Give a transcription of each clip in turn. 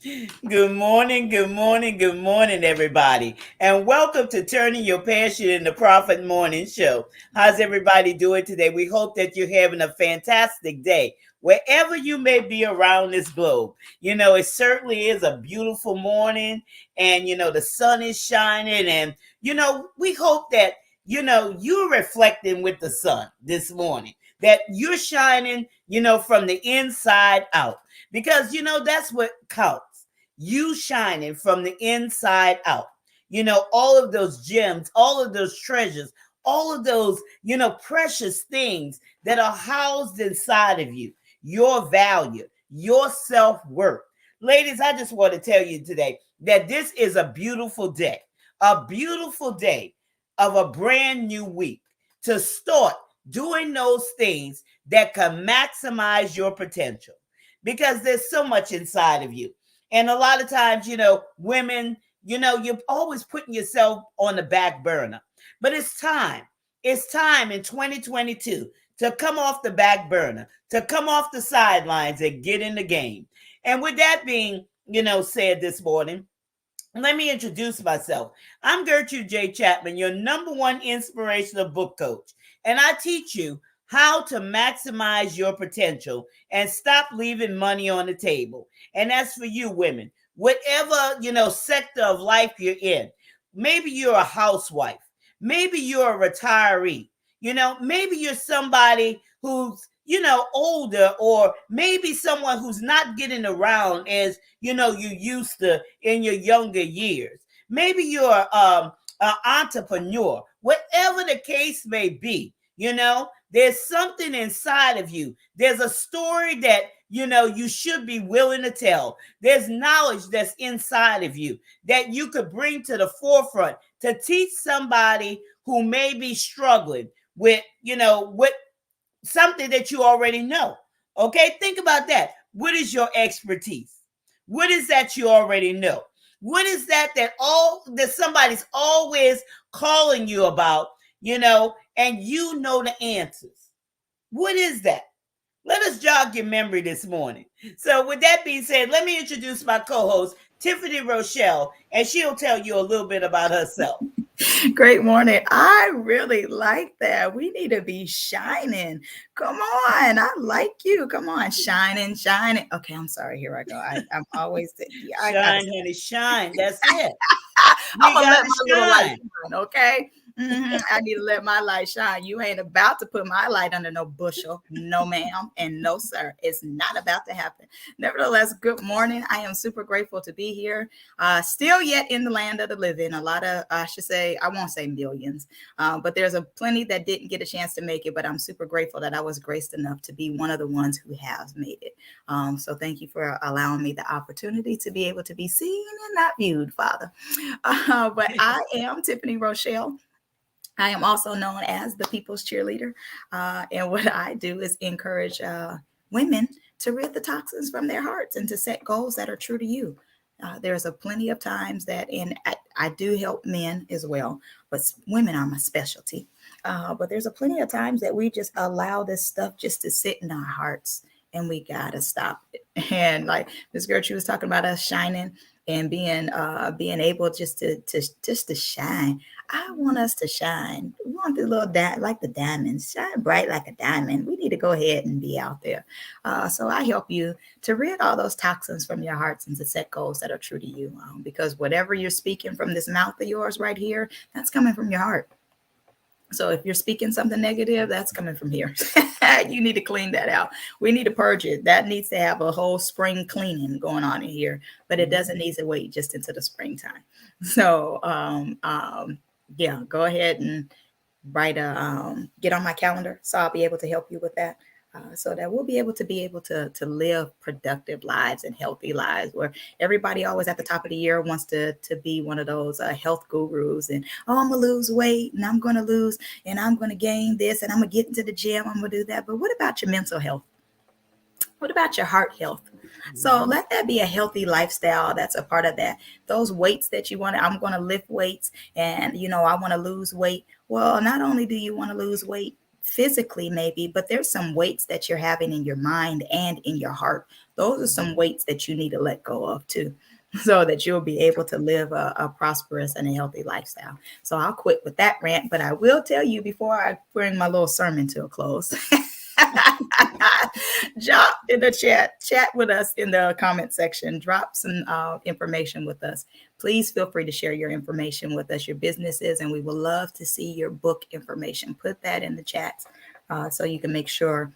Good morning, good morning, everybody. And welcome to Turning Your Passion into Profit Morning Show. How's everybody doing today? We hope that you're having a fantastic day. Wherever you may be around this globe, it certainly is a beautiful morning, and the sun is shining, and we hope that you're reflecting with the sun this morning, that you're shining, from the inside out, because that's what counts, you shining from the inside out. All of those gems, all of those treasures, all of those, precious things that are housed inside of you, your value, your self worth. Ladies, I just want to tell you today that this is a beautiful day of a brand new week to start doing those things that can maximize your potential, because there's so much inside of you. And a lot of times, women, you're always putting yourself on the back burner. But it's time. It's time in 2022 to come off the back burner, to come off the sidelines and get in the game. And with that being, said this morning, let me introduce myself. I'm Gertrude J. Chapman, your number one inspirational book coach. And I teach you how to maximize your potential and stop leaving money on the table. And that's for you women, whatever, sector of life you're in. Maybe you're a housewife. Maybe you're a retiree. Maybe you're somebody who's, older, or maybe someone who's not getting around as, you used to in your younger years. Maybe you're an entrepreneur. Whatever the case may be, there's something inside of you. There's a story that you should be willing to tell. There's knowledge that's inside of you that you could bring to the forefront to teach somebody who may be struggling with, with something that you already know. Okay, think about that. What is your expertise? What is that you already know? What is that somebody's always calling you about, and you know the answers? What is that? Let us jog your memory this morning. So, with that being said, let me introduce my co-host, Tiffany Rochelle, and she'll tell you a little bit about herself. Great morning. I really like that. We need to be shining. Come on. I like you. Come on. Shining, shining. Okay, I'm sorry. Here I go. I'm always I shine, honey, shine. That's it. I'm gonna let my little light shine, okay? I need to let my light shine. You ain't about to put my light under no bushel. No, ma'am, and no, sir. It's not about to happen. Nevertheless, good morning. I am super grateful to be here. Still yet in the land of the living. A lot of, I should say, I won't say millions, but there's a plenty that didn't get a chance to make it. But I'm super grateful that I was graced enough to be one of the ones who have made it. So thank you for allowing me the opportunity to be able to be seen and not viewed, Father. But I am Tiffany Rochelle. I am also known as the People's Cheerleader. And what I do is encourage women to rid the toxins from their hearts and to set goals that are true to you. There's a plenty of times that, and I do help men as well, but women are my specialty. But there's a plenty of times that we just allow this stuff just to sit in our hearts, and we gotta stop it. And like Miss Gertrude was talking about us shining and being able just to shine. I want us to shine. We want the little like the diamonds, shine bright like a diamond. We need to go ahead and be out there. So I help you to rid all those toxins from your hearts and to set goals that are true to you. Because whatever you're speaking from this mouth of yours right here, that's coming from your heart. So if you're speaking something negative, that's coming from here. You need to clean that out. We need to purge it. That needs to have a whole spring cleaning going on in here, but it doesn't need to wait just into the springtime. So yeah, go ahead and get on my calendar so I'll be able to help you with that. So that we'll be able to live productive lives and healthy lives, where everybody always at the top of the year wants to be one of those health gurus, and I'm gonna lose weight and I'm gonna lose and I'm gonna gain this and I'm gonna get into the gym, I'm gonna do that. But what about your mental health? What about your heart health? So let that be a healthy lifestyle. That's a part of that. Those weights that you want, I'm going to lift weights and, I want to lose weight. Well, not only do you want to lose weight physically maybe, but there's some weights that you're having in your mind and in your heart. Those are some weights that you need to let go of too, so that you'll be able to live a prosperous and a healthy lifestyle. So I'll quit with that rant, but I will tell you before I bring my little sermon to a close. Drop in the chat with us in the comment section. Drop some information with us. Please feel free to share your information with us, your businesses, and we would love to see your book information. Put that in the chat so you can make sure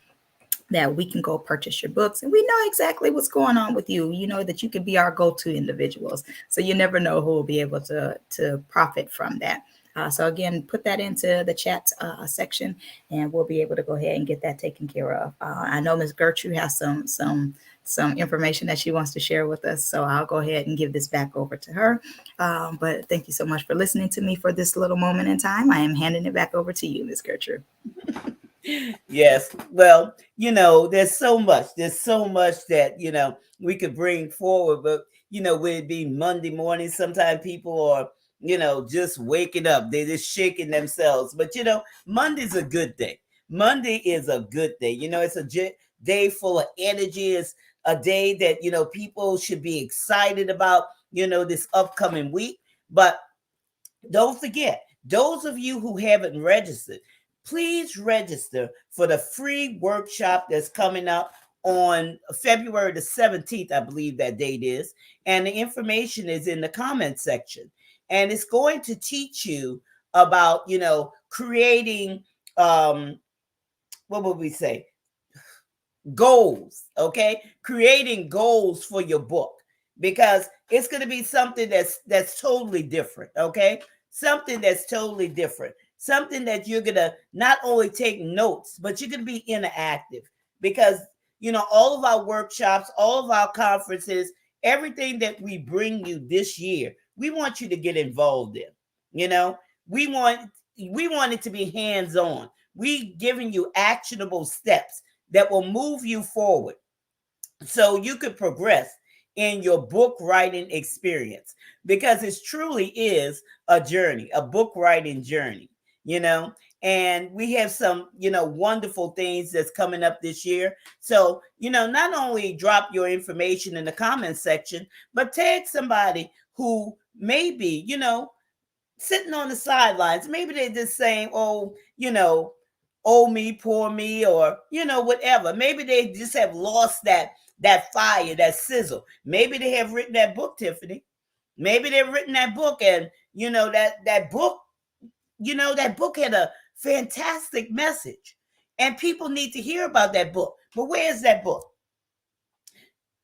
that we can go purchase your books, and we know exactly what's going on with you. You know that you can be our go-to individuals, so you never know who will be able to profit from that. So again, put that into the chat section, and we'll be able to go ahead and get that taken care of. I know Ms. Gertrude has some information that she wants to share with us, so I'll go ahead and give this back over to her. But thank you so much for listening to me for this little moment in time. I am handing it back over to you, Ms. Gertrude. Yes. Well, there's so much that, we could bring forward, but, would it be Monday morning? Sometimes people are, just waking up. They're just shaking themselves. But, Monday's a good day. Monday is a good day. It's a day full of energy. It's a day that, people should be excited about, this upcoming week. But don't forget, those of you who haven't registered, please register for the free workshop that's coming up on February the 17th, I believe that date is. And the information is in the comment section. And it's going to teach you about, creating, what would we say? Goals, okay? Creating goals for your book, because it's going to be something that's totally different, okay? Something that's totally different. Something that you're going to not only take notes, but you're going to be interactive, because, all of our workshops, all of our conferences, everything that we bring you this year, we want you to get involved in. We want it to be hands-on. We giving you actionable steps that will move you forward so you could progress in your book writing experience, because it truly is a journey, a book writing journey. And we have some, wonderful things that's coming up this year. So, not only drop your information in the comment section, but tag somebody who may be, sitting on the sidelines. Maybe they're just saying, oh me, poor me, or, whatever. Maybe they just have lost that fire, that sizzle. Maybe they have written that book, Tiffany. Maybe they've written that book, and, that book, that book had a fantastic message, and people need to hear about that book. But where is that book?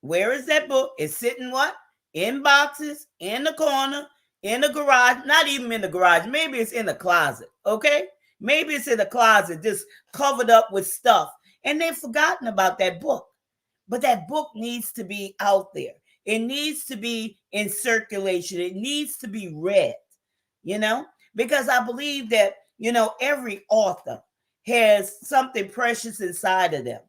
Where is that book? It's sitting what? In boxes, in the corner, in the garage, not even in the garage. Maybe it's in the closet, okay? Maybe it's in the closet, just covered up with stuff, and they've forgotten about that book. But that book needs to be out there. It needs to be in circulation. It needs to be read, because I believe that, every author has something precious inside of them,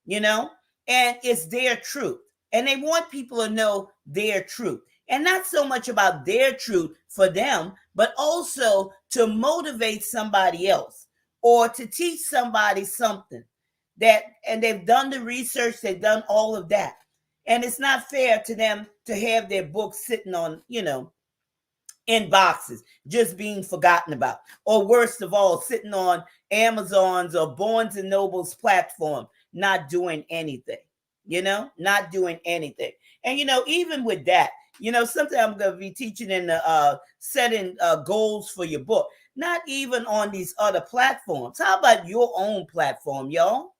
and it's their truth. And they want people to know their truth. And not so much about their truth for them, but also to motivate somebody else or to teach somebody something and they've done the research, they've done all of that. And it's not fair to them to have their books sitting on, in boxes, just being forgotten about. Or worst of all, sitting on Amazon's or Barnes and Noble's platform, not doing anything, not doing anything. And, even with that, something I'm going to be teaching in the setting goals for your book, not even on these other platforms. How about your own platform, y'all?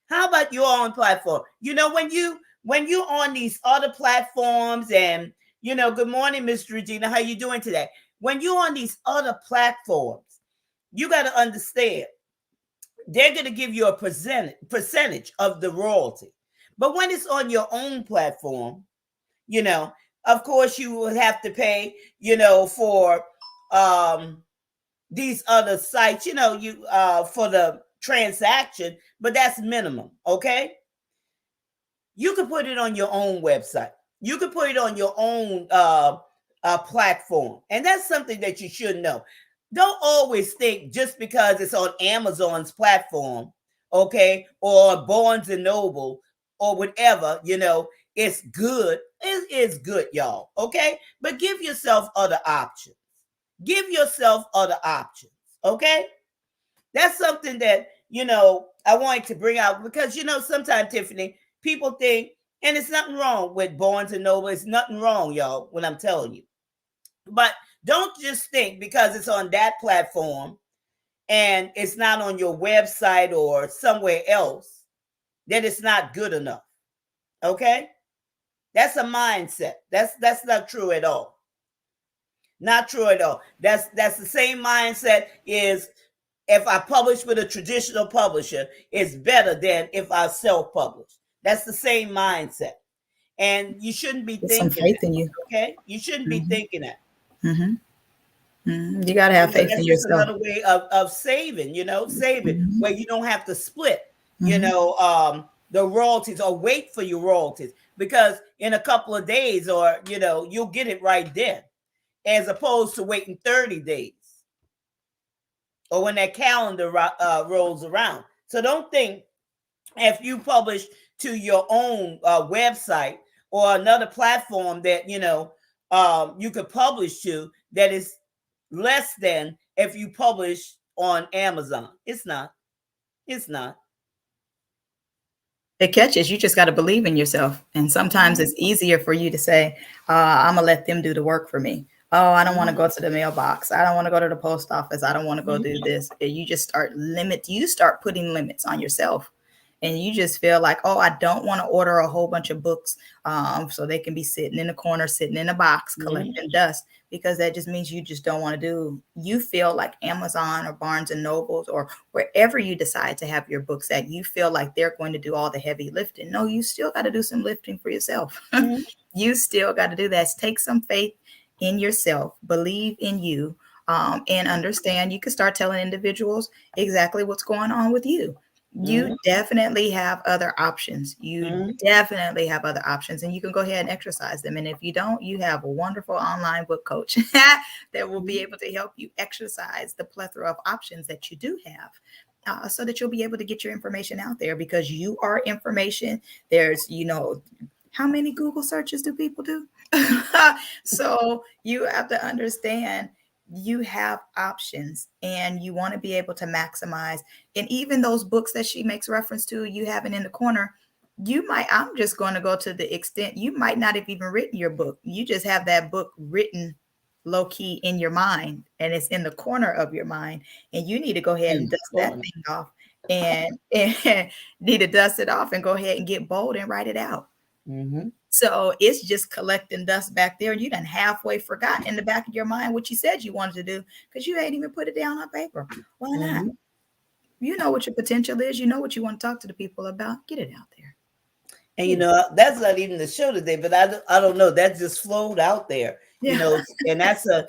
How about your own platform? When you're on these other platforms, and, good morning, Miss Regina, how you doing today? When you're on these other platforms, you got to understand, they're going to give you a percentage of the royalty. But when it's on your own platform, of course you will have to pay, for these other sites, for the transaction, but that's minimum, okay? You could put it on your own website. You could put it on your own platform. And that's something that you should know. don't always think just because it's on Amazon's platform, okay, or Barnes and Noble or whatever, it's good. It is good, y'all, okay? But give yourself other options. Give yourself other options, okay? That's something that, I wanted to bring out because, sometimes, Tiffany, people think, and it's nothing wrong with Barnes and Noble. It's nothing wrong, y'all, what I'm telling you. But don't just think because it's on that platform and it's not on your website or somewhere else that it's not good enough. Okay? That's a mindset. That's not true at all. Not true at all. That's the same mindset is if I publish with a traditional publisher, it's better than if I self-publish. That's the same mindset. And you shouldn't be It's some thinking faith that. in you. Okay? You shouldn't be thinking that. Mm-hmm. You got to have faith That's in just yourself. another way of saving, saving where you don't have to split, the royalties or wait for your royalties because in a couple of days or, you'll get it right then as opposed to waiting 30 days or when that calendar rolls around. So don't think if you publish to your own website or another platform that, you could publish to that is less than if you publish on Amazon. It's not. It's not. It catches. You just got to believe in yourself. And sometimes it's easier for you to say, I'm going to let them do the work for me. Oh, I don't want to go to the mailbox. I don't want to go to the post office. I don't want to go do this. And you just start putting limits on yourself. And you just feel like, oh, I don't want to order a whole bunch of books so they can be sitting in the corner, sitting in a box, collecting dust, because that just means you just don't want to do. You feel like Amazon or Barnes and Nobles or wherever you decide to have your books at, you feel like they're going to do all the heavy lifting. No, you still got to do some lifting for yourself. You still got to do that. Take some faith in yourself, believe in you, and understand. You can start telling individuals exactly what's going on with you. You definitely have other options. You definitely have other options, and you can go ahead and exercise them. And if you don't, you have a wonderful online book coach that will be able to help you exercise the plethora of options that you do have. So that you'll be able to get your information out there because you are information. There's, how many Google searches do people do? So you have to understand you have options and you want to be able to maximize. And even those books that she makes reference to, you have it in the corner. I'm just going to go to the extent you might not have even written your book. You just have that book written low key in your mind and it's in the corner of your mind. And you need to go ahead and dust that thing off and need to dust it off and go ahead and get bold and write it out. So it's just collecting dust back there. You done halfway forgot in the back of your mind what you said you wanted to do because you ain't even put it down on paper. Why not? You know what your potential is. You know what you want to talk to the people about. Get it out there. And that's not even the show today, but I don't know. That just flowed out there, and that's a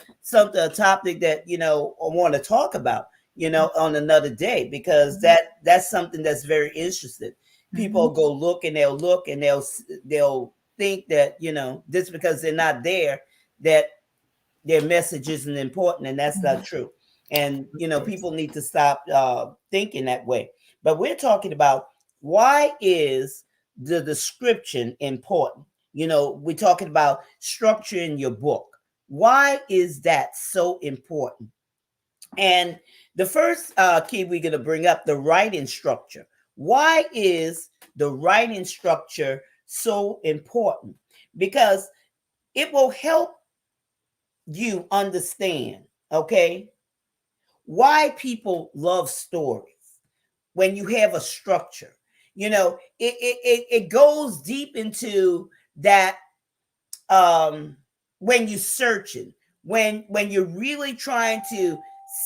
topic that I want to talk about, on another day because that's something that's very interesting. People go look and they'll think that just because they're not there that their message isn't important, and that's not true. And people need to stop thinking that way. But we're talking about why is the description important? We're talking about structure in your book. Why is that so important? And the first key we're going to bring up, the writing structure. Why is the writing structure so important? Because it will help you understand, okay, why people love stories when you have a structure. It goes deep into that when you're searching, when you're really trying to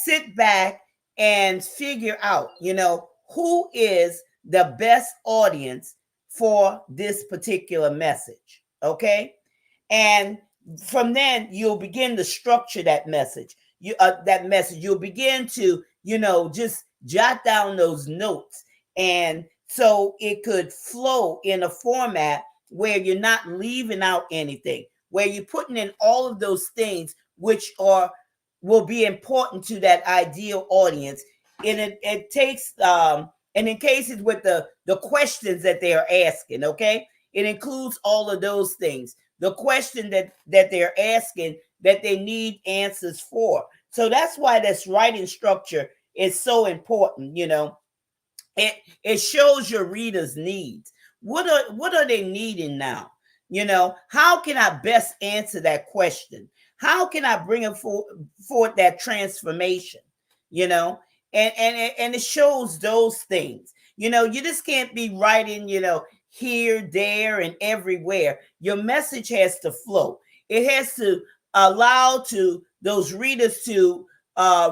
sit back and figure out, who is the best audience for this particular message, okay? And from then you'll begin to structure that message. You'll begin to, just jot down those notes, and so it could flow in a format where you're not leaving out anything, where you're putting in all of those things which are will be important to that ideal audience. And it takes and in cases with the questions that they are asking, okay, it includes all of those things. The question that they're asking that they need answers for. So that's why this writing structure is so important. It shows your readers' needs. What are they needing now? How can I best answer that question? How can I bring forth that transformation? You know, and it shows those things. You just can't be writing, here, there, and everywhere. Your message has to flow. It has to allow to those readers to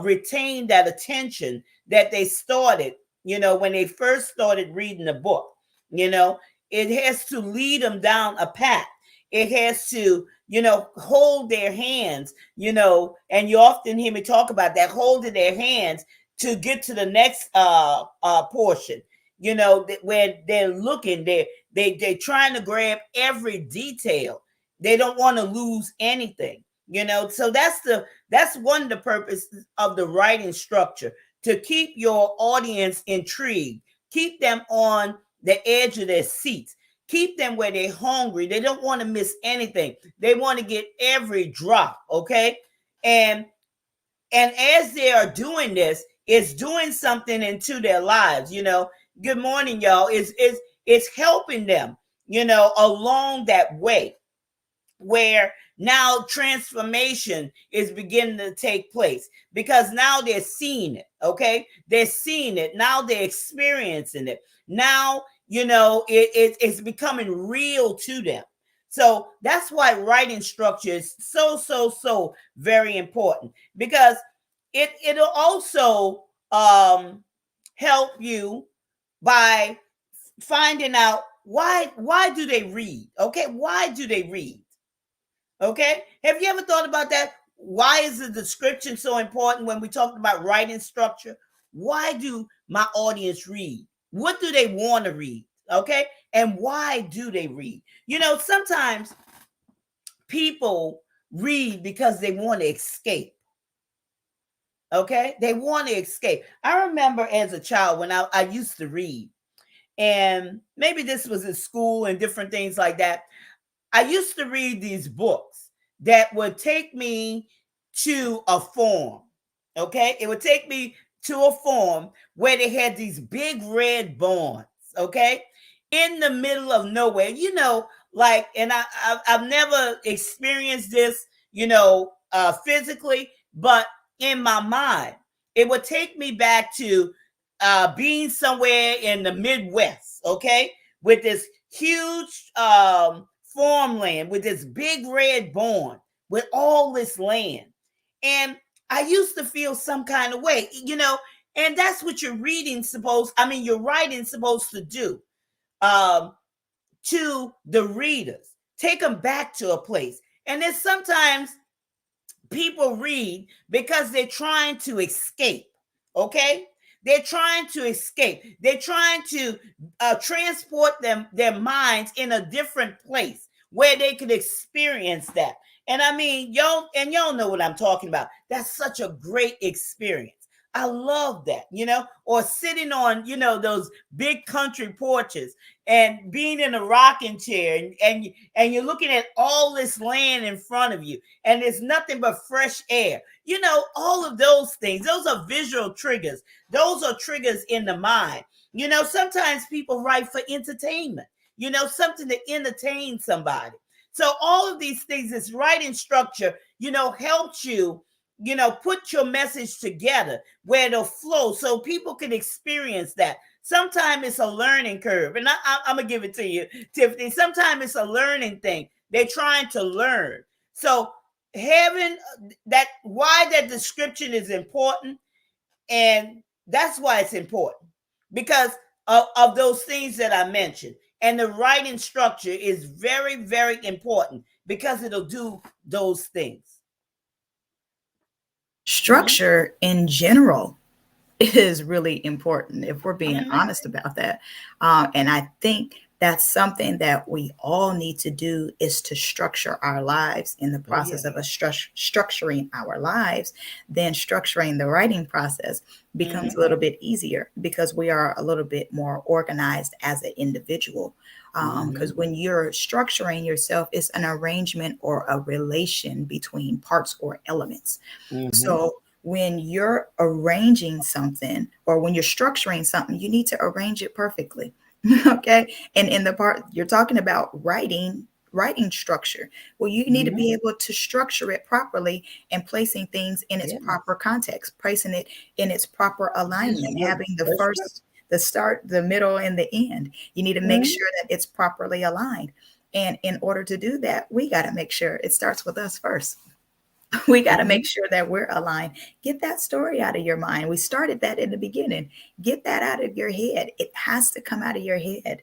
retain that attention that they started, when they first started reading the book. It has to lead them down a path. It has to, hold their hands, and you often hear me talk about that, holding their hands to get to the next portion, where they're looking, they're trying to grab every detail. They don't want to lose anything, so that's one of the purposes of the writing structure, to keep your audience intrigued, keep them on the edge of their seats, keep them where they're hungry. They don't want to miss anything. They want to get every drop, okay? And as they are doing this, it's doing something into their lives. Good morning, y'all. It's helping them, along that way, where now transformation is beginning to take place, because now they're seeing it. Okay, they're seeing it now, they're experiencing it now. It's becoming real to them. So that's why writing structure is so very important, because it'll also help you by finding out why do they read. Okay, why do they read? Okay, have you ever thought about that? Why is the description so important when we talk about writing structure? Why do my audience read? What do they want to read? Okay, and why do they read? Sometimes people read because they want to escape. Okay, they want to escape. I remember as a child when I used to read, and maybe this was in school and different things like that. I used to read these books that would take me to a farm. Okay, it would take me to a farm where they had these big red barns. Okay, in the middle of nowhere. And I've never experienced this, physically, but in my mind, it would take me back to being somewhere in the Midwest. Okay, with this huge farmland, with this big red barn, with all this land. And I used to feel some kind of way, and that's what your writing supposed to do, to the readers, take them back to a place. And then sometimes people read because they're trying to escape. Okay, they're trying to escape. They're trying to transport their minds in a different place where they could experience that. And y'all know what I'm talking about. That's such a great experience. I love that, or sitting on, those big country porches and being in a rocking chair, and you're looking at all this land in front of you, and there's nothing but fresh air. All of those things, those are visual triggers. Those are triggers in the mind. Sometimes people write for entertainment, something to entertain somebody. So all of these things, this writing structure, helps you, put your message together where it'll flow so people can experience that. Sometimes it's a learning curve. And I'm going to give it to you, Tiffany. Sometimes it's a learning thing. They're trying to learn. So having why that description is important, and that's why it's important, because of those things that I mentioned. And the writing structure is very, very important because it'll do those things. Structure in general is really important if we're being honest about that. And I think That's something that we all need to do, is to structure our lives. In the Oh yeah. process of us structuring our lives, then structuring the writing process becomes a little bit easier, because we are a little bit more organized as an individual. Because when you're structuring yourself, it's an arrangement or a relation between parts or elements. So when you're arranging something, or when you're structuring something, you need to arrange it perfectly. Okay. And in the part you're talking about, writing structure, well, you need to be able to structure it properly, and placing things in its Yeah. proper context, placing it in its proper alignment, true. having the That's first, the start, the middle, and the end. You need to make Mhm. sure that it's properly aligned. And in order to do that, we got to make sure it starts with us first. We got to Mhm. make sure that we're aligned. Get that story out of your mind. We started that in the beginning. Get that out of your head. It has to come out of your head.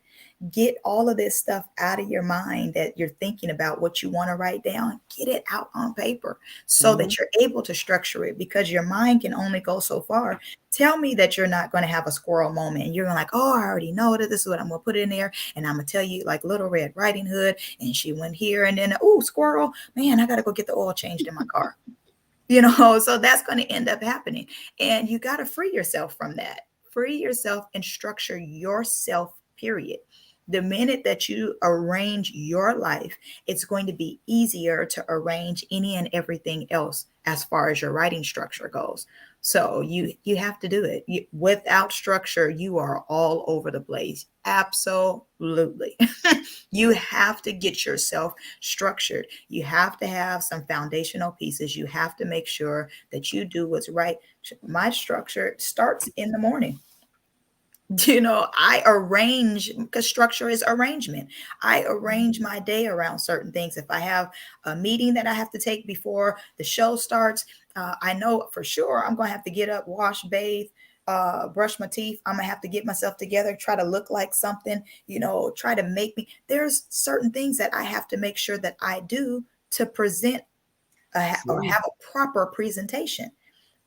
Get all of this stuff out of your mind that you're thinking about, what you want to write down. Get it out on paper so Mhm. that you're able to structure it, because your mind can only go so far. Tell me that you're not going to have a squirrel moment and you're going like, oh, I already know that this is what I'm going to put in there. And I'm going to tell you, like Little Red Riding Hood, and she went here, and then, oh, squirrel, man, I got to go get the oil changed in my car. So that's going to end up happening. And you got to free yourself from that. Free yourself and structure yourself, period. The minute that you arrange your life, it's going to be easier to arrange any and everything else as far as your writing structure goes. So you have to do it. Without structure, you are all over the place. Absolutely. You have to get yourself structured. You have to have some foundational pieces. You have to make sure that you do what's right. My structure starts in the morning. I arrange, because structure is arrangement. I arrange my day around certain things. If I have a meeting that I have to take before the show starts, I know for sure I'm going to have to get up, wash, bathe, brush my teeth. I'm going to have to get myself together, try to look like something, try to make me. There's certain things that I have to make sure that I do to present or True. have a proper presentation.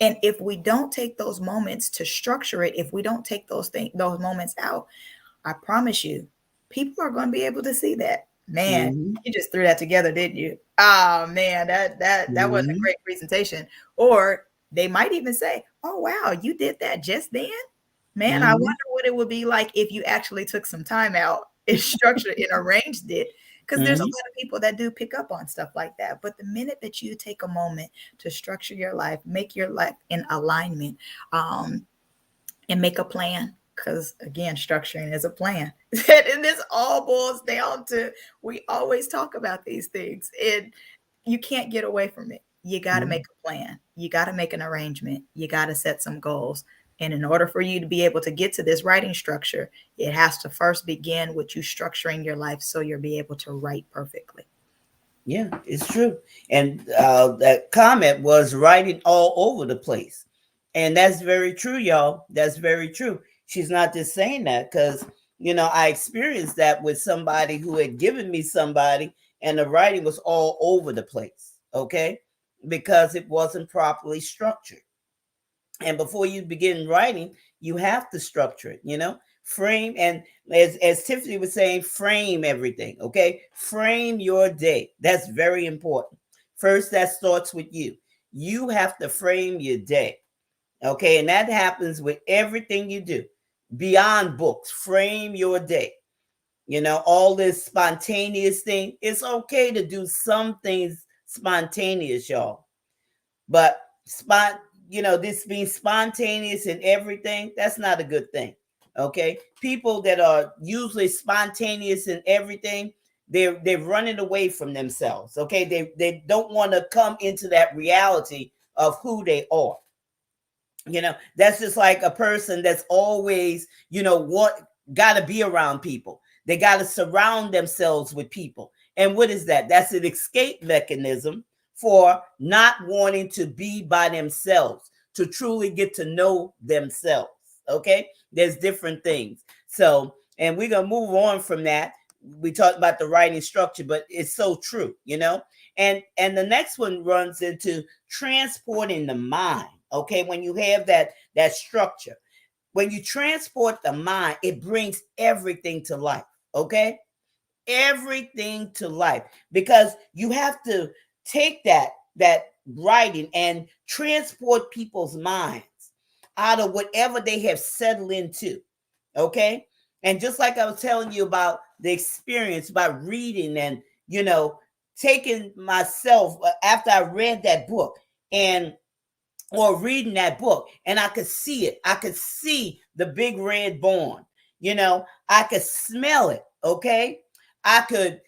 And if we don't take those moments to structure it, if we don't take those moments out, I promise you, people are going to be able to see that. Man, Mhm. you just threw that together, didn't you? Oh man, that was a Mhm. great presentation. Or they might even say, "Oh wow, you did that just then." Man, I Mhm. wonder what it would be like if you actually took some time out and structured and arranged it. Because there's a Mhm. lot of people that do pick up on stuff like that. But the minute that you take a moment to structure your life, make your life in alignment, um, and make a plan, because again, structuring is a plan. And this all boils down to, we always talk about these things, and you can't get away from it. You got to Mhm. make a plan. You got to make an arrangement. You got to set some goals. And in order for you to be able to get to this writing structure, it has to first begin with you structuring your life so you'll be able to write perfectly. Yeah, it's true. And that comment was writing all over the place. And that's very true, y'all. That's very true. She's not just saying that because, I experienced that with somebody who had given me somebody, and the writing was all over the place. Okay. Because it wasn't properly structured. And before you begin writing, you have to structure it, frame. And as Tiffany was saying, frame everything. Okay. Frame your day. That's very important. First, that starts with you. You have to frame your day. Okay. And that happens with everything you do beyond books. Frame your day. All this spontaneous thing. It's okay to do some things spontaneous, y'all. But this being spontaneous and everything, that's not a good thing. Okay. People that are usually spontaneous and everything, they're running away from themselves. Okay. They don't want to come into that reality of who they are. That's just like a person that's always, what gotta be around people. They gotta surround themselves with people. And what is that? That's an escape mechanism for not wanting to be by themselves, to truly get to know themselves. Okay. There's different things. So, and we're gonna move on from that. We talked about the writing structure, but it's so true. And the next one runs into transporting the mind. Okay. When you have that structure, when you transport the mind, it brings everything to life. Okay? Everything to life, because you have to take that writing and transport people's minds out of whatever they have settled into. Okay? And just like I was telling you about the experience about reading and, taking myself after I read that book and or reading that book, and I could see it. I could see the big red barn. I could smell it. Okay. I could,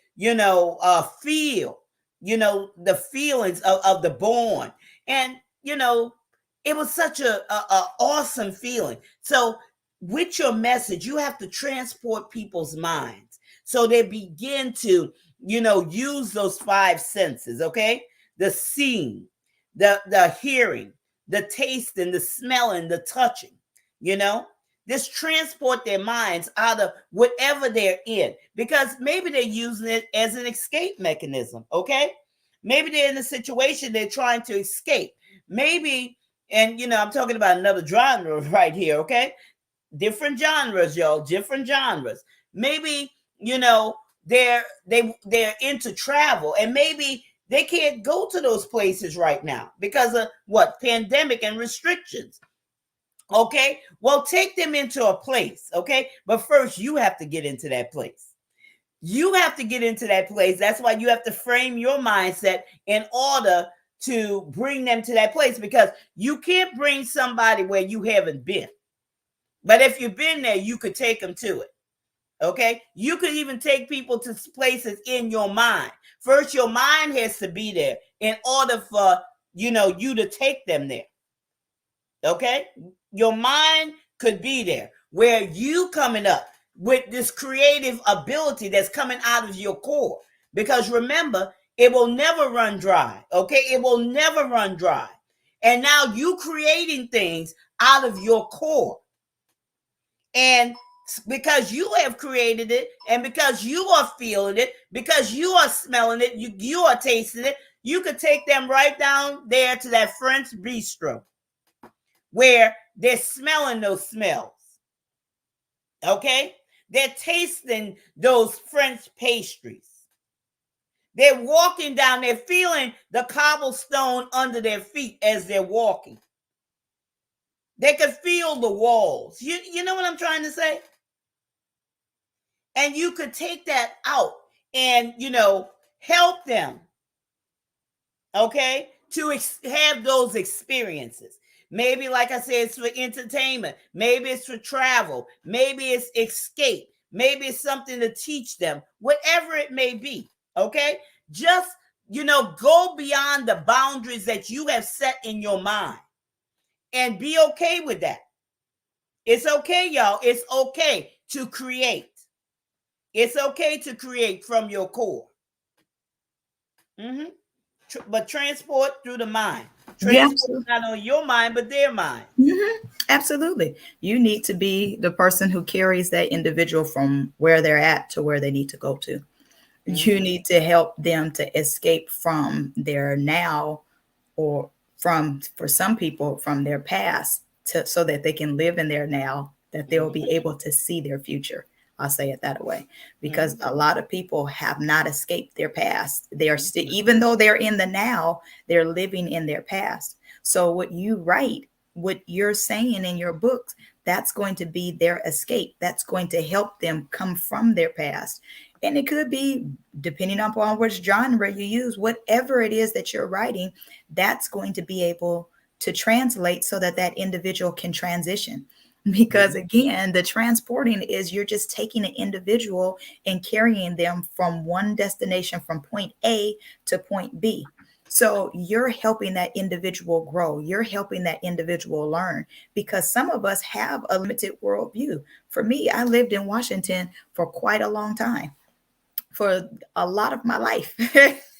feel, the feelings of the barn. And, it was such a awesome feeling. So with your message, you have to transport people's minds so they begin to, use those five senses. Okay. The seeing, the hearing, the tasting, the smelling, the touching, you know? Just transport their minds out of whatever they're in, because maybe they're using it as an escape mechanism, okay? Maybe they're in a situation they're trying to escape. Maybe, and I'm talking about another genre right here, okay? Different genres, y'all, different genres. Maybe, they're into travel, and maybe they can't go to those places right now because of what? Pandemic and restrictions. Okay. Well, take them into a place. Okay. But first, you have to get into that place. You have to get into that place. That's why you have to frame your mindset in order to bring them to that place, because you can't bring somebody where you haven't been. But if you've been there, you could take them to it. Okay. You could even take people to places in your mind. First, your mind has to be there in order for, you to take them there. Okay. Your mind could be there where you coming up with this creative ability that's coming out of your core. Because remember, it will never run dry. Okay. It will never run dry. And now you creating things out of your core. And because you have created it, and because you are feeling it, because you are smelling it, you are tasting it, you could take them right down there to that French bistro where they're smelling those smells. Okay? They're tasting those French pastries. They're walking down, they're feeling the cobblestone under their feet as they're walking. They could feel the walls. You know what I'm trying to say? And you could take that out and, help them, okay, to have those experiences. Maybe, like I said, it's for entertainment. Maybe it's for travel. Maybe it's escape. Maybe it's something to teach them, whatever it may be, okay? Just, go beyond the boundaries that you have set in your mind and be okay with that. It's okay, y'all. It's okay to create. It's okay to create from your core. But transport through the mind. Transport not on your mind, but their mind. Absolutely. You need to be the person who carries that individual from where they're at to where they need to go to. You need to help them to escape from their now, or for some people, from their past, so that they can live in their now, that they'll be able to see their future. I'll say it that way, because a lot of people have not escaped their past. They are still, even though they're in the now, they're living in their past. So what you write, what you're saying in your books, that's going to be their escape. That's going to help them come from their past. And it could be, depending upon which genre you use, whatever it is that you're writing, that's going to be able to translate so that that individual can transition. Because again, the transporting is, you're just taking an individual and carrying them from one destination, from point A to point B. So you're helping that individual grow. You're helping that individual learn, because some of us have a limited worldview. For me, I lived in Washington for quite a long time, for a lot of my life.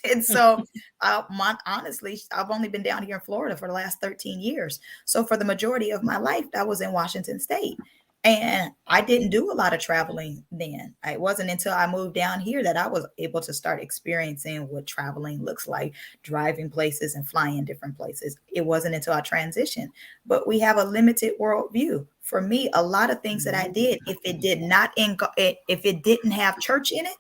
And so honestly, I've only been down here in Florida for the last 13 years. So for the majority of my life, I was in Washington State. And I didn't do a lot of traveling then. It wasn't until I moved down here that I was able to start experiencing what traveling looks like, driving places and flying different places. It wasn't until I transitioned. But we have a limited worldview. For me, a lot of things that I did, if it did not if it didn't have church in it,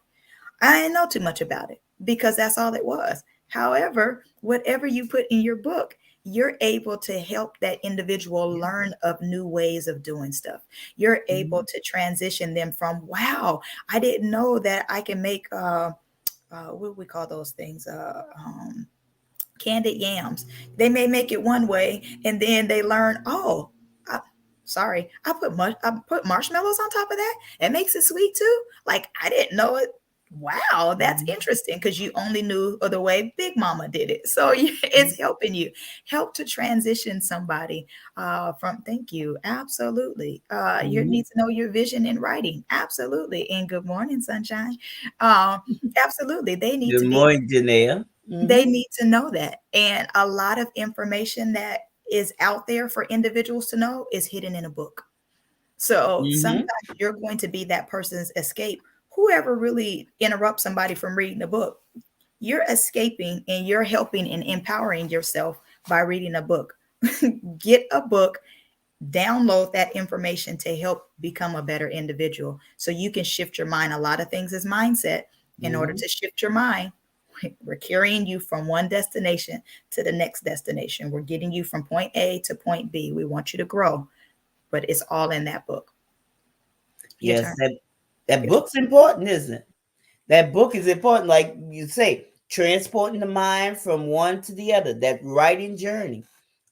I didn't know too much about it because that's all it was. However, whatever you put in your book, you're able to help that individual learn of new ways of doing stuff. You're able to transition them from, wow, I didn't know that I can make what do we call those things? Candied yams. They may make it one way, and then they learn, oh, I, sorry, I put marshmallows on top of that. It makes it sweet too. Like I didn't know it. Wow, that's interesting because you only knew of the way Big Mama did it. So it's helping you help to transition somebody from. Thank you, absolutely. You need to know your vision in writing, absolutely. And good morning, sunshine. Absolutely, they need Good to be. morning, Janelle. They need to know that. And a lot of information that is out there for individuals to know is hidden in a book. So sometimes you're going to be that person's escape. Whoever really interrupts somebody from reading a book, you're escaping and you're helping and empowering yourself by reading a book. Get a book, download that information to help become a better individual so you can shift your mind. A lot of things is mindset. In order to shift your mind, we're carrying you from one destination to the next destination. We're getting you from point A to point B. We want you to grow, but it's all in that book. Yes, that book's important, isn't it? That book is important, like you say, transporting the mind from one to the other, that writing journey.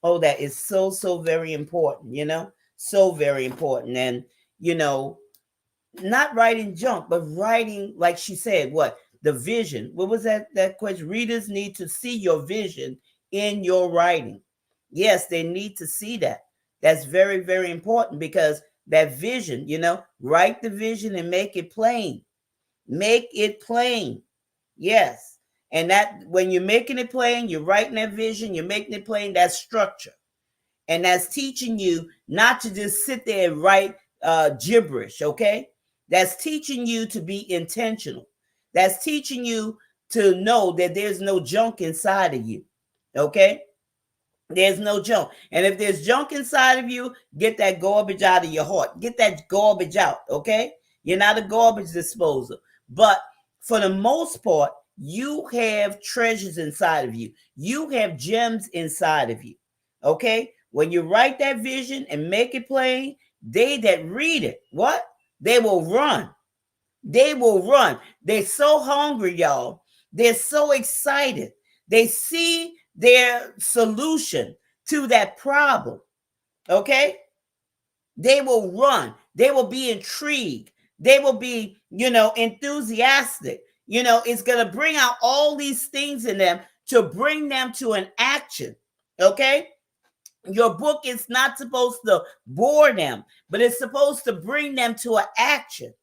Oh, that is so, so very important, so very important. And, not writing junk, but writing, like she said, what? The vision. What was that question? Readers need to see your vision in your writing. Yes, they need to see that. That's very, very important because that vision, write the vision and make it plain. Make it plain. Yes. And that when you're making it plain, you're writing that vision, you're making it plain, that's structure. And that's teaching you not to just sit there and write gibberish, okay? That's teaching you to be intentional. That's teaching you to know that there's no junk inside of you, okay? There's no junk. And if there's junk inside of you, get that garbage out of your heart. Get that garbage out, okay? You're not a garbage disposer. But for the most part, you have treasures inside of you. You have gems inside of you, okay? When you write that vision and make it plain, they that read it, what? They will run. They will run. They're so hungry, y'all. They're so excited. They see their solution to that problem, okay? They will run. They will be intrigued. They will be, enthusiastic. It's going to bring out all these things in them to bring them to an action, okay? Your book is not supposed to bore them, but it's supposed to bring them to an action.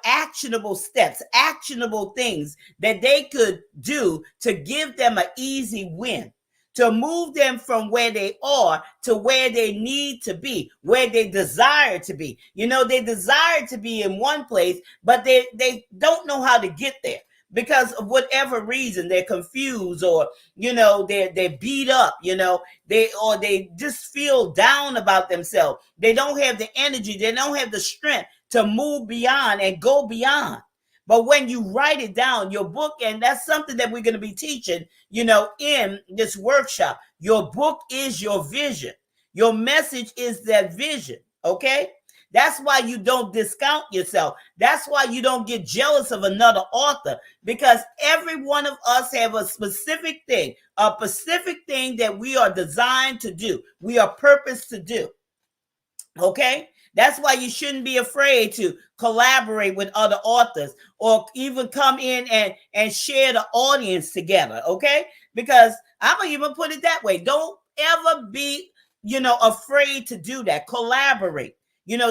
Actionable steps, actionable things that they could do to give them an easy win, to move them from where they are to where they need to be, where they desire to be. They desire to be in one place, but they don't know how to get there because of whatever reason. They're confused, or they're beat up, they just feel down about themselves. They don't have the energy, they don't have the strength to move beyond and go beyond. But when you write it down, your book, and that's something that we're going to be teaching, in this workshop. Your book is your vision. Your message is that vision, okay? That's why you don't discount yourself. That's why you don't get jealous of another author, because every one of us have a specific thing that we are designed to do. We are purposed to do, okay? That's why you shouldn't be afraid to collaborate with other authors or even come in and share the audience together, okay? Because I'm going to even put it that way. Don't ever be, afraid to do that. Collaborate,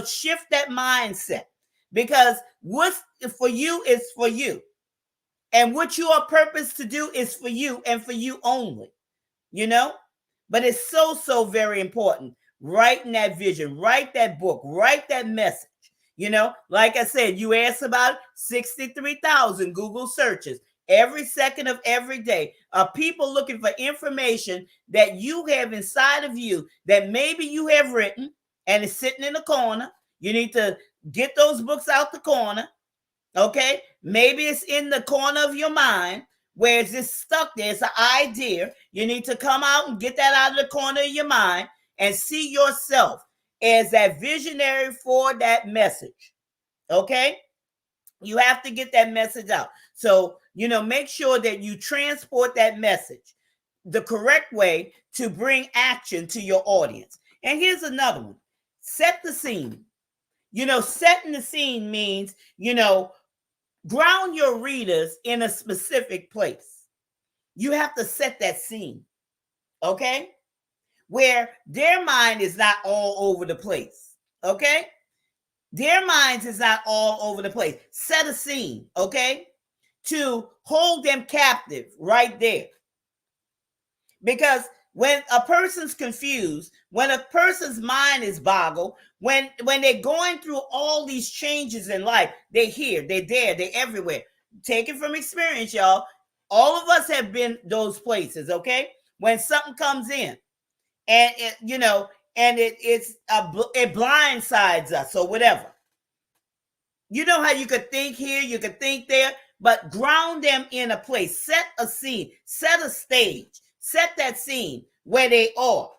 shift that mindset, because what's for you is for you. And what you are purposed to do is for you and for you only, But it's so, so very important. Writing that vision, write that book, write that message. Like I said, you asked about 63,000 Google searches every second of every day of people looking for information that you have inside of you that maybe you have written and it's sitting in the corner. You need to get those books out the corner. Okay, maybe it's in the corner of your mind where it's just stuck there. It's an idea. You need to come out and get that out of the corner of your mind and see yourself as that visionary for that message. Okay, you have to get that message out. So, make sure that you transport that message the correct way to bring action to your audience. And here's another one: set the scene. Setting the scene means, ground your readers in a specific place. You have to set that scene, okay? Where their mind is not all over the place, okay? Their minds is not all over the place. Set a scene, okay? To hold them captive right there. Because when a person's confused, when a person's mind is boggled, when they're going through all these changes in life, they're here, they're there, they're everywhere. Take it from experience, y'all. All of us have been those places, okay? When something comes in and it blindsides us or whatever. You know how you could think here, you could think there, but ground them in a place. Set a scene, set a stage. Set that scene where they are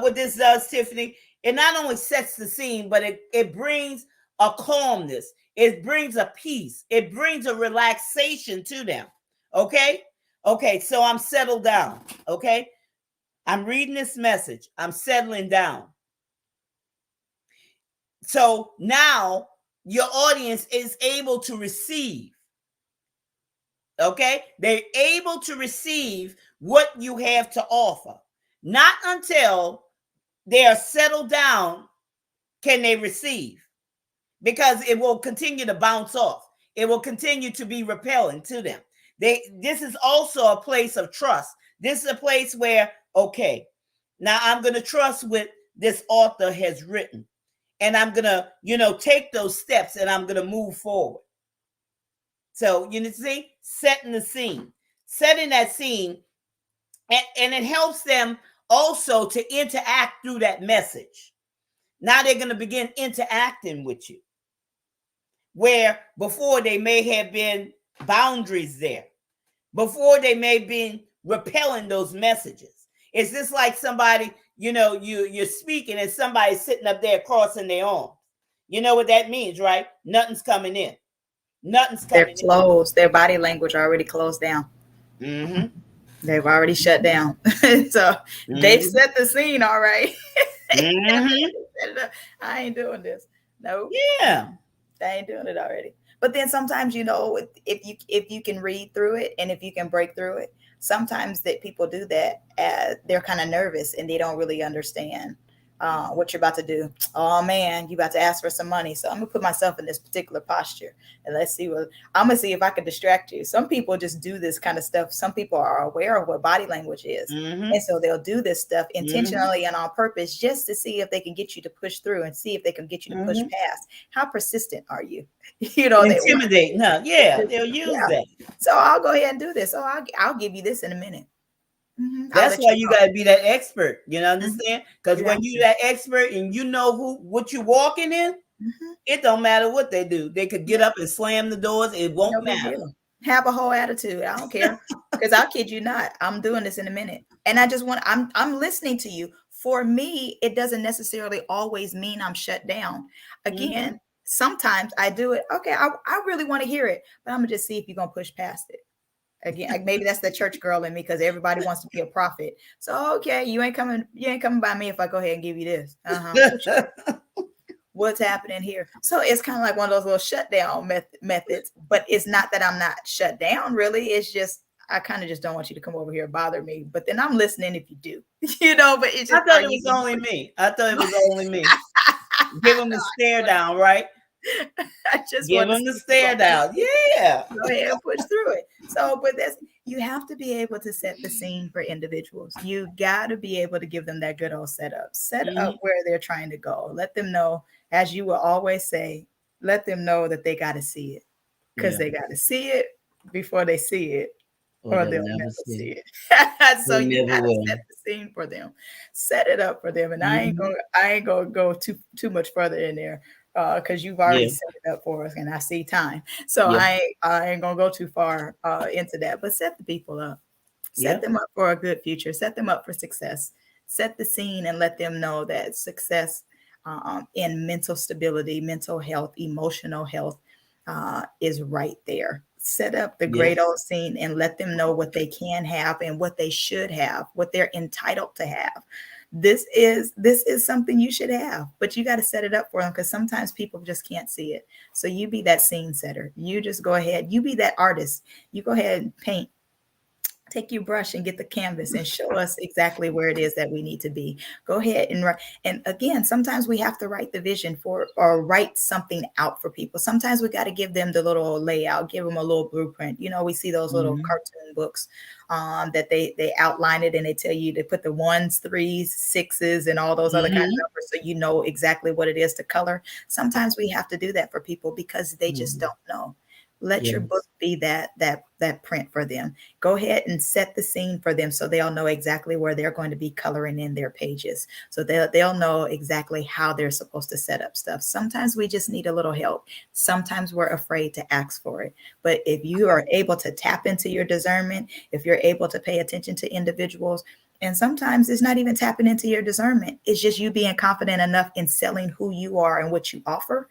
what this does, Tiffany, it not only sets the scene, but it brings a calmness, it brings a peace, it brings a relaxation to them. Okay, so I'm settled down. Okay, I'm reading this message, I'm settling down. So now your audience is able to receive. Okay, they're able to receive what you have to offer. Not until they are settled down can they receive, because it will continue to bounce off. It will continue to be repelling to them. This is also a place of trust. This is a place where, okay, now I'm going to trust what this author has written, and I'm going to, take those steps, and I'm going to move forward. So, see, setting the scene, setting that scene, and it helps them also to interact through that message. Now they're going to begin interacting with you, where before they may have been boundaries there. Before they may have been repelling those messages. It's just like somebody, you're speaking and somebody's sitting up there crossing their arms. You know what that means, right? Nothing's coming in. Nothing's coming. They're closed. Their body language already closed down. Mm-hmm. They've already shut down. So they've set the scene, all right. I ain't doing this. No. Yeah. I ain't doing it already. But then sometimes, if you can read through it and if you can break through it, sometimes that people do that as they're kind of nervous and they don't really understand what you're about to do. Oh man, you about to ask for some money. So I'm gonna put myself in this particular posture and I'm gonna see if I can distract you. Some people just do this kind of stuff. Some people are aware of what body language is. And so they'll do this stuff intentionally and on purpose just to see if they can get you to push through and see if they can get you to push past. How persistent are you? Intimidating, huh? Yeah, they'll use that. So I'll go ahead and do this. So I'll give you this in a minute. That's why you got to be that expert. You know, understand? Because when you're that expert and you know what you're walking in, it don't matter what they do. They could get up and slam the doors. It won't matter. Have a whole attitude. I don't care. Because I'll kid you not. I'm doing this in a minute. And I just I'm listening to you. For me, it doesn't necessarily always mean I'm shut down. Again, sometimes I do it. Okay, I really want to hear it, but I'm going to just see if you're going to push past it. Again, maybe that's the church girl in me because everybody wants to be a prophet. So, okay, you ain't coming by me if I go ahead and give you this. What's happening here? So it's kind of like one of those little shutdown methods, but it's not that I'm not shut down, really. It's just, I kind of just don't want you to come over here and bother me. But then I'm listening if you do, but it's just. I thought it was only me. Give them the stare down, right? Give them the stare down. Yeah. Go ahead and push through it. So, but you have to be able to set the scene for individuals. You got to be able to give them that good old setup. Set up where they're trying to go. Let them know, as you will always say, let them know that they got to see it. Because they got to see it before they see it. or or they'll they'll never never see see it. it. So They you never gotta will. set the scene for them, set it up for them. And Mhm. I ain't gonna go too much further in there because you've already Yeah, set it up for us, and I see time. So yeah, I ain't gonna go too far into that, but set the people up. Set yeah, them up for a good future. Set them up for success. Set the scene and let them know that success in mental stability, mental health, emotional health is right there. Set up the great yes. old scene and let them know what they can have and what they should have, what they're entitled to have. This is something you should have, but you got to set it up for them because sometimes people just can't see it. So you be that scene setter. You just go ahead. You be that artist. You go ahead and paint, take your brush and get the canvas and show us exactly where it is that we need to be. Go ahead and write. And again, sometimes we have to write the vision for or write something out for people. Sometimes we got to give them the little layout, give them a little blueprint. You know, we see those little Mhm. cartoon books that they outline it and they tell you to put the ones, threes, sixes, and all those other kind of Mhm. numbers so you know exactly what it is to color. Sometimes we have to do that for people because they just Mhm. don't know. Let your book Yes. be that print for them. Go ahead and set the scene for them so they'll know exactly where they're going to be coloring in their pages. So they'll know exactly how they're supposed to set up stuff. Sometimes we just need a little help. Sometimes we're afraid to ask for it. But if you are able to tap into your discernment, if you're able to pay attention to individuals, and sometimes it's not even tapping into your discernment, it's just you being confident enough in selling who you are and what you offer,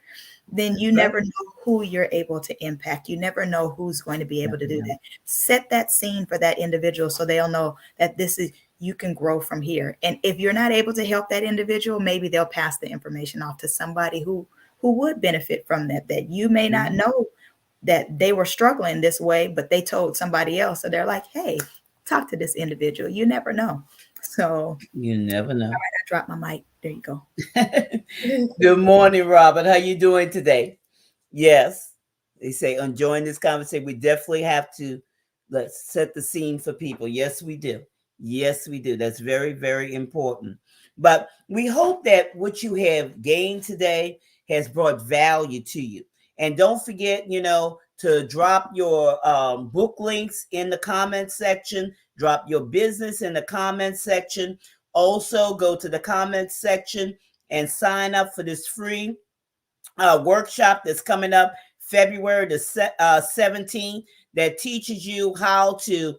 then you That's right. never know who you're able to impact. You never know who's going to be able to Never do know. that. Set that scene for that individual so they'll know that this is, you can grow from here. And if you're not able to help that individual, maybe they'll pass the information off to somebody who would benefit from that you may not Mhm. know that they were struggling this way, but they told somebody else. So they're like, hey, talk to this individual. You never know. So You never know. I dropped my mic. There you go. Good morning, Robert. How you doing today? Yes, they say enjoying this conversation. We definitely have to let's set the scene for people. Yes, we do. Yes, we do. That's very, very important. But we hope that what you have gained today has brought value to you. And don't forget, to drop your book links in the comment section, drop your business in the comment section. Also, go to the comment section and sign up for this free workshop that's coming up February the 17th that teaches you how to,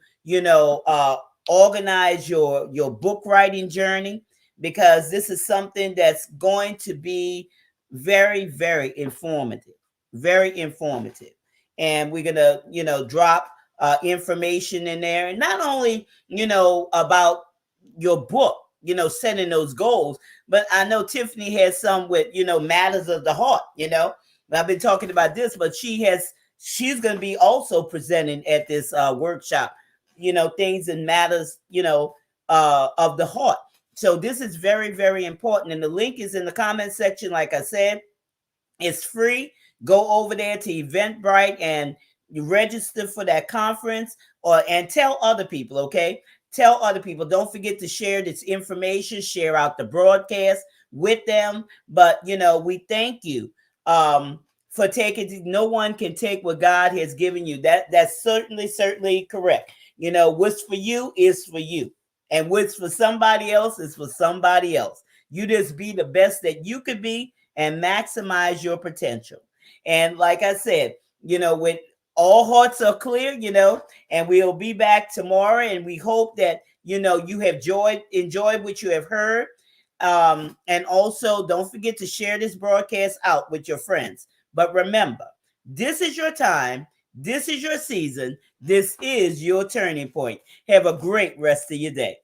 organize your book writing journey, because this is something that's going to be very, very informative, very informative. And we're gonna, drop information in there, and not only, about your book, setting those goals, but I know Tiffany has some with, matters of the heart, I've been talking about this, but she's going to be also presenting at this workshop, things and matters, of the heart. So this is very, very important. And the link is in the comment section. Like I said, it's free. Go over there to Eventbrite and you register for that conference, and tell other people, okay? Tell other people. Don't forget to share this information, share out the broadcast with them. But we thank you for taking. No one can take what God has given you. That's certainly, certainly correct. What's for you is for you. And what's for somebody else is for somebody else. You just be the best that you could be and maximize your potential. And like I said, with all hearts are clear, and we'll be back tomorrow. And we hope that, you have enjoyed what you have heard. And also don't forget to share this broadcast out with your friends. But remember, this is your time. This is your season. This is your turning point. Have a great rest of your day.